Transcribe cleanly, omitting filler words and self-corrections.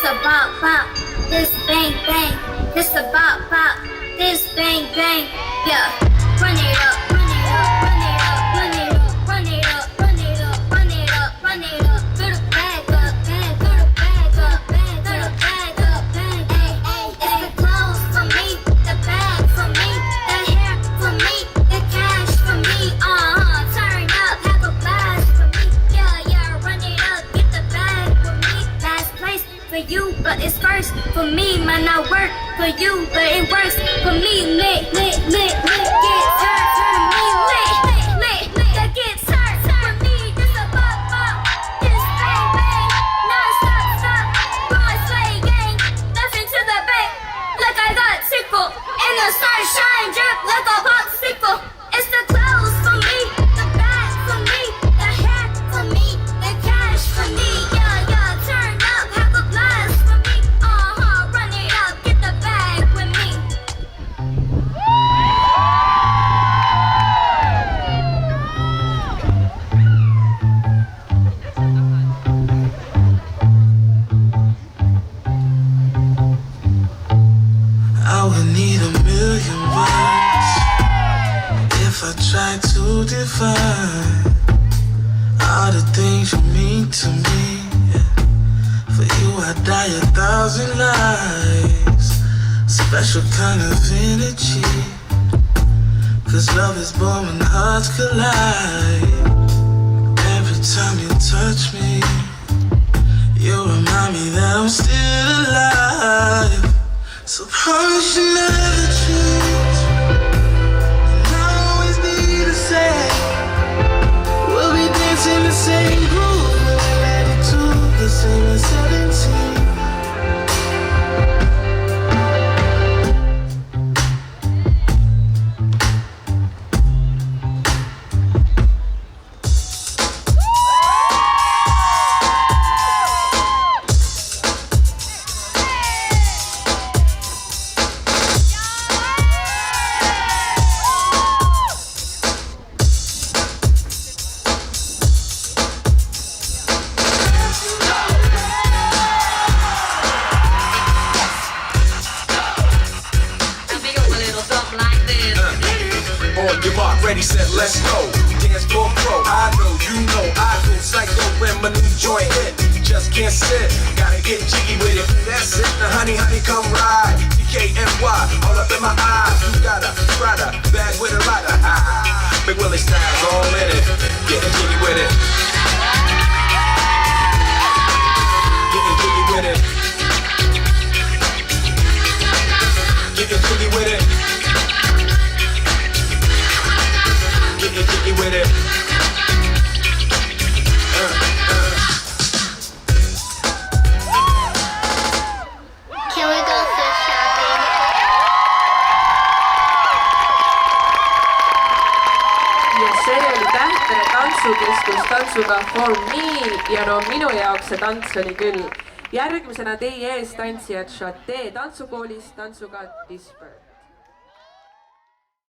a bop bop, this bang bang. This a bop bop, this bang bang. Yeah, run it up, run it up, run it up, run it up, run it up, run it up, run it up, run it up. Fill the bag up, bag, fill the bag up, bag, fill the bag up, bag. Ay, it's the clothes for me, the bag for me, the hair for me, the cash for me. Turn up, have a blast for me. Yeah, run it up, get the bag for me. Last place for you, but it's first for me. Man, I work for you, but it works for me. Lit, lit, lit, lit, get turned, turn me lit, lit, lit, lit, get turned, turn me. This a bop bop, this bang bang, non-stop, stop, with my slay gang. Nothing to the bank, like I got tickle. In the sunshine, drip like a popsicle. It's the clothes for me, the bag for me, the hair for me, the cash for me. Yeah, turn up, have a blast for me. Run it up, get the bag with me. I would need a million words if I tried to define all the things you mean to me. For you I'd die 1,000 lives. Special kind of energy, 'cause love is born when hearts collide. Every time you touch me, you remind me that I'm still alive. So promise you never change, and I always need to say we'll be dancing the same groove when we're ready to the same as 17. On your mark, ready, set, let's go. Dance for pro, I know, you know, I go psycho when my new joint hit. Just can't sit, gotta get jiggy with it. That's it, the honey, come ride. DKNY, all up in my eyes. You got a Prada, bag with a rider. Big Willie style's all in it. Getting jiggy with it. Getting jiggy with it. Getting jiggy with it. Getting jiggy with it. Can we go thrift shopping? ja see oli Tähte tantsukeskus tantsuga For Me ja no minu jaoks see tants oli küll. Järgmisena teie ees tantsijad Chate tantsukoolist tantsuga Disper.